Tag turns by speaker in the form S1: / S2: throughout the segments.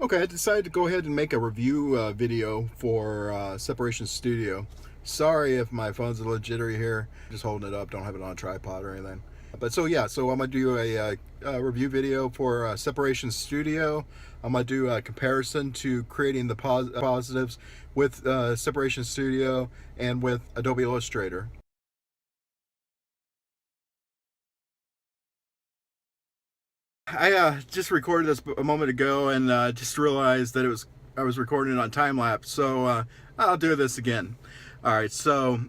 S1: Okay, I decided to go ahead and make a review video for Separation Studio. Sorry if my phone's a little jittery here. Just holding it up, don't have it on a tripod or anything. But so yeah, so I'm gonna do a review video for Separation Studio. I'm gonna do a comparison to creating the positives with Separation Studio and with Adobe Illustrator. I just recorded this a moment ago and just realized that I was recording it on time lapse, so I'll do this again. All right, so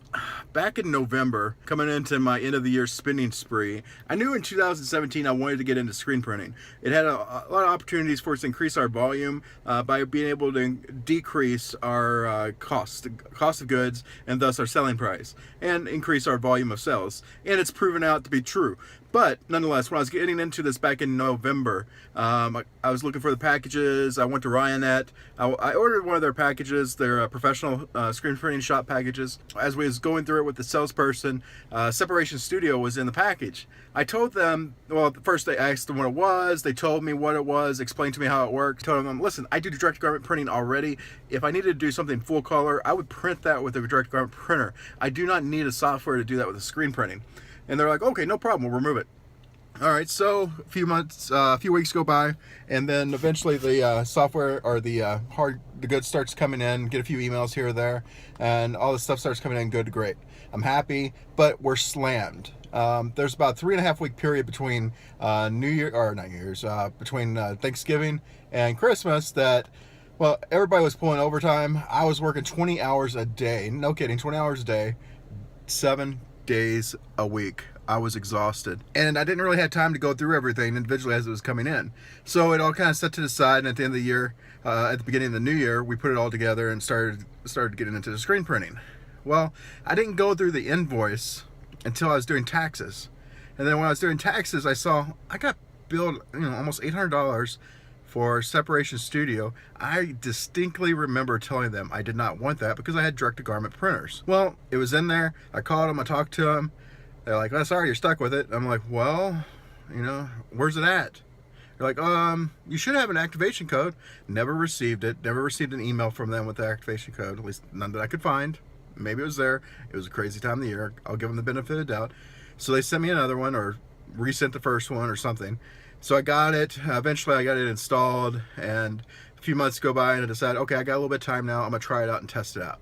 S1: back in November, coming into my end of the year spending spree, I knew in 2017 I wanted to get into screen printing. It had a lot of opportunities for us to increase our volume by being able to decrease our cost of goods and thus our selling price, and increase our volume of sales. And it's proven out to be true. But nonetheless, when I was getting into this back in November, I was looking for the packages. I went to Ryonet. I ordered one of their packages, their professional screen printing shop packages. As we was going through it with the salesperson, Separation Studio was in the package. I told them, well, first they asked them what it was. They told me what it was, explained to me how it worked. Told them, listen, I do direct garment printing already. If I needed to do something full color, I would print that with a direct garment printer. I do not need a software to do that with a screen printing. And they're like, okay, no problem, we'll remove it. All right, so a few weeks go by, and then eventually the software or the goods starts coming in. Get a few emails here or there, and all this stuff starts coming in good to great. I'm happy, but we're slammed. There's about 3.5 week period between New Year or not New Year's, between Thanksgiving and Christmas that. Well, everybody was pulling overtime. I was working 20 hours a day. No kidding, 20 hours a day, 7 days a week. I was exhausted, and I didn't really have time to go through everything individually as it was coming in. So it all kind of set to the side, and at the end of the year, at the beginning of the new year, we put it all together and started getting into the screen printing. Well, I didn't go through the invoice until I was doing taxes, and then when I was doing taxes, I saw I got billed, almost $800 for Separation Studio. I distinctly remember telling them I did not want that because I had direct-to-garment printers. Well, it was in there. I called them, I talked to them. They're like, oh, sorry, you're stuck with it. I'm like, well, where's it at? They're like, you should have an activation code. Never received it. Never received an email from them with the activation code, at least none that I could find. Maybe it was there. It was a crazy time of the year. I'll give them the benefit of the doubt. So they sent me another one or resent the first one or something. So I got it. Eventually I got it installed, and a few months go by and I decided, okay, I got a little bit of time now. I'm going to try it out and test it out.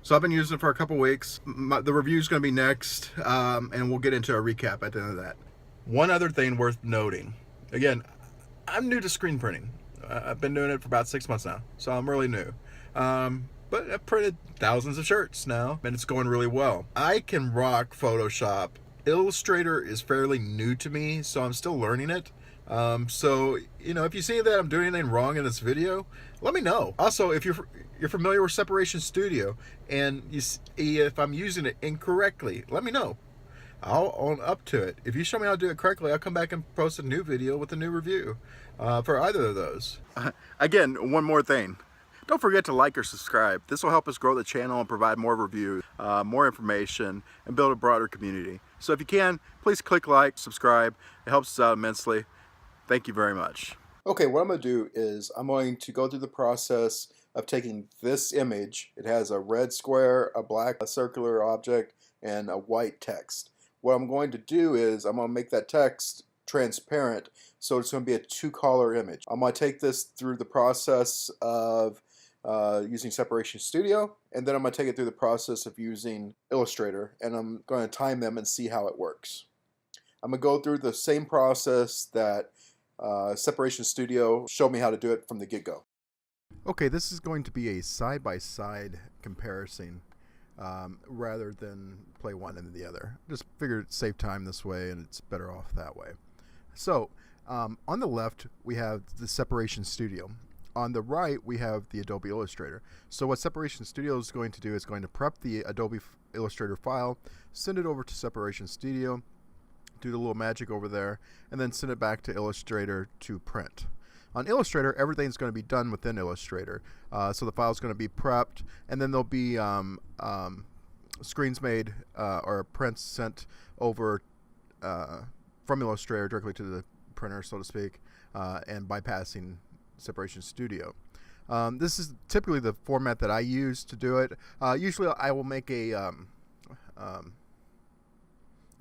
S1: So I've been using it for a couple weeks. The review is going to be next, and we'll get into a recap at the end of that. One other thing worth noting. Again, I'm new to screen printing. I've been doing it for about 6 months now, so I'm really new. But I've printed thousands of shirts now, and it's going really well. I can rock Photoshop. Illustrator is fairly new to me, so I'm still learning it. So, if you see that I'm doing anything wrong in this video, let me know. Also, if you're familiar with Separation Studio and if I'm using it incorrectly, let me know. I'll own up to it. If you show me how to do it correctly, I'll come back and post a new video with a new review for either of those. Again, one more thing. Don't forget to like or subscribe. This will help us grow the channel and provide more reviews, more information, and build a broader community. So if you can, please click like, subscribe. It helps us out immensely. Thank you very much. Okay, what I'm going to do is I'm going to go through the process of taking this image. It has a red square, a black circular object, and a white text. What I'm going to do is I'm going to make that text transparent, so it's going to be a two-color image. I'm going to take this through the process of using Separation Studio, and then I'm going to take it through the process of using Illustrator, and I'm going to time them and see how it works. I'm going to go through the same process that Separation Studio showed me how to do it from the get-go. Okay, this is going to be a side-by-side comparison rather than play one and the other. Just figured save time this way, and it's better off that way. So on the left we have the Separation Studio. On the right we have the Adobe Illustrator. So what Separation Studio is going to do is going to prep the Adobe Illustrator file, send it over to Separation Studio, do the little magic over there, and then send it back to Illustrator to print. On Illustrator, everything's going to be done within Illustrator. So the file's going to be prepped, and then there'll be screens made or prints sent over from Illustrator directly to the printer, so to speak, and bypassing Separation Studio. This is typically the format that I use to do it. Usually I will make an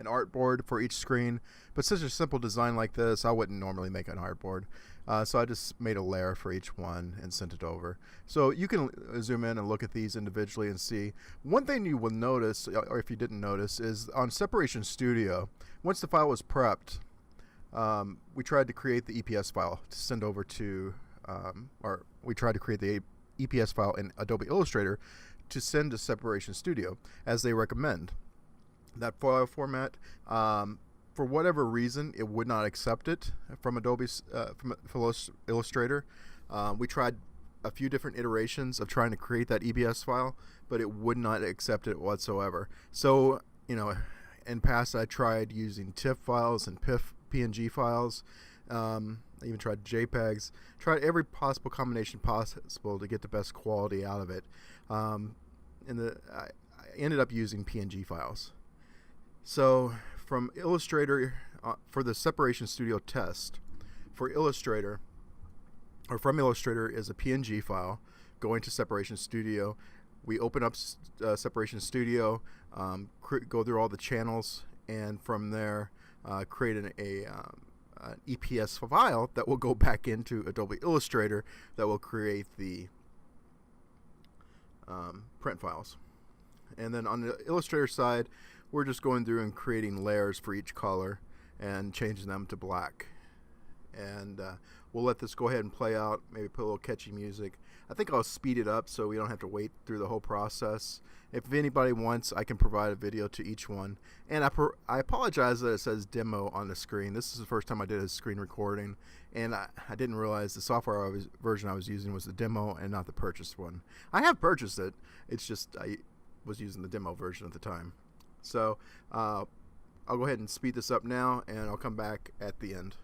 S1: artboard for each screen, but such a simple design like this, I wouldn't normally make an artboard. So I just made a layer for each one and sent it over. So you can zoom in and look at these individually and see. One thing you will notice, or if you didn't notice, is on Separation Studio, once the file was prepped, we tried to create the EPS file to send over to, or we tried to create the EPS file in Adobe Illustrator to send to Separation Studio, as they recommend. That file format, for whatever reason, it would not accept it from Adobe's from Illustrator. We tried a few different iterations of trying to create that EPS file, but it would not accept it whatsoever. So, in past I tried using TIFF files and PNG files. I even tried JPEGs. Tried every possible combination possible to get the best quality out of it. I ended up using PNG files. So from Illustrator, for the Separation Studio test, for Illustrator, or from Illustrator is a PNG file going to Separation Studio. We open up Separation Studio, go through all the channels, and from there create an EPS file that will go back into Adobe Illustrator that will create the print files. And then on the Illustrator side, we're just going through and creating layers for each color and changing them to black. And we'll let this go ahead and play out, maybe put a little catchy music. I think I'll speed it up so we don't have to wait through the whole process. If anybody wants, I can provide a video to each one. And I apologize that it says demo on the screen. This is the first time I did a screen recording, and I didn't realize the software version I was using was the demo and not the purchased one. I have purchased it, it's just I was using the demo version at the time. So I'll go ahead and speed this up now, and I'll come back at the end.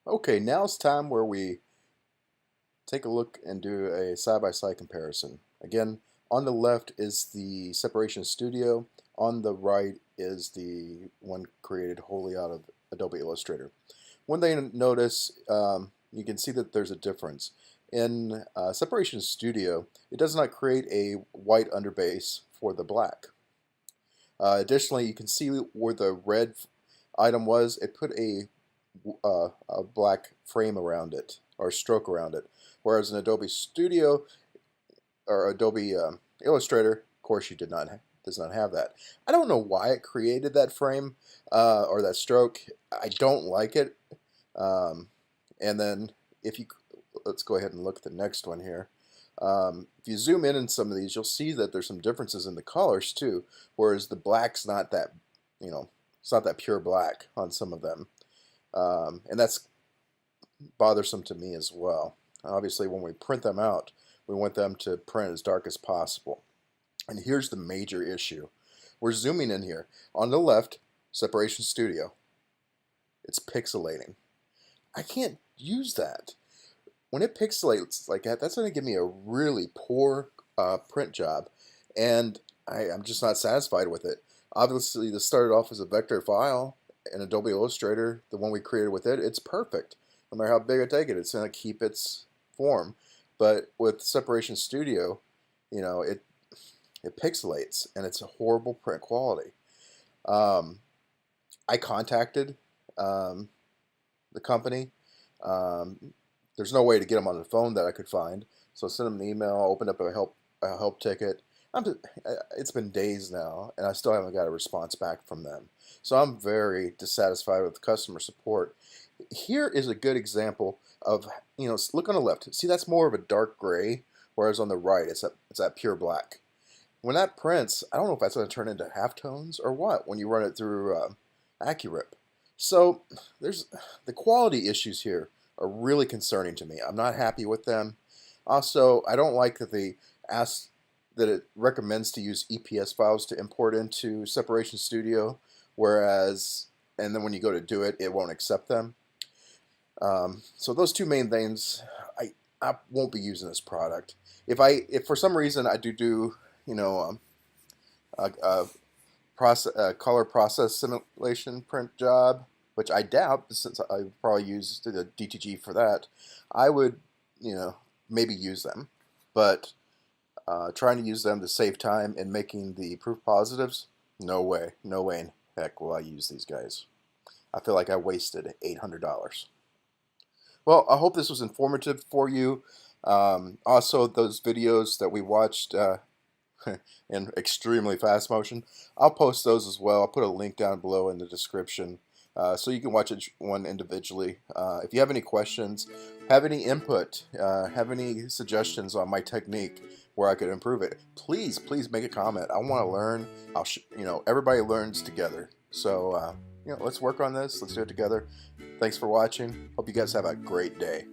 S1: Okay, now it's time where we take a look and do a side-by-side comparison. Again, on the left is the Separation Studio, on the right is the one created wholly out of Adobe Illustrator. One thing to notice, you can see that there's a difference. In Separation Studio, it does not create a white underbase for the black. Additionally, you can see where the red item was, it put a black frame around it, or stroke around it. Whereas in Adobe Studio, or Adobe Illustrator, of course, does not have that. I don't know why it created that frame or that stroke. I don't like it. And then let's go ahead and look at the next one here. If you zoom in some of these, you'll see that there's some differences in the colors too. Whereas the black's not that, it's not that pure black on some of them. And that's bothersome to me as well. Obviously, when we print them out, we want them to print as dark as possible. And here's the major issue. We're zooming in here. On the left, Separation Studio. It's pixelating. I can't use that. When it pixelates like that, that's going to give me a really poor print job. And I'm just not satisfied with it. Obviously, this started off as a vector file. In Adobe Illustrator, the one we created with it, it's perfect. No matter how big I take it, it's going to keep its form. But with Separation Studio, it pixelates, and it's a horrible print quality. I contacted the company. There's no way to get them on the phone that I could find. So I sent them an email, opened up a help
S2: a help ticket. It's been days now, and I still haven't got a response back from them. So I'm very dissatisfied with customer support. Here is a good example of, look on the left. See, that's more of a dark gray, whereas on the right, it's that pure black. When that prints, I don't know if that's going to turn into halftones or what when you run it through Accurate. So there's the quality issues here are really concerning to me. I'm not happy with them. Also, I don't like that they ask that it recommends to use EPS files to import into Separation Studio, whereas and then when you go to do it, it won't accept them. So those two main things, I won't be using this product. If for some reason I do a color process simulation print job, which I doubt since I probably use the DTG for that, I would maybe use them, but trying to use them to save time in making the proof positives, no way in heck will I use these guys. I feel like I wasted $800. Well, I hope this was informative for you. Also, those videos that we watched in extremely fast motion, I'll post those as well. I'll put a link down below in the description so you can watch each one individually. If you have any questions, have any input, have any suggestions on my technique where I could improve it, please make a comment. I want to learn. Everybody learns together. So let's work on this. Let's do it together. Thanks for watching. Hope you guys have a great day.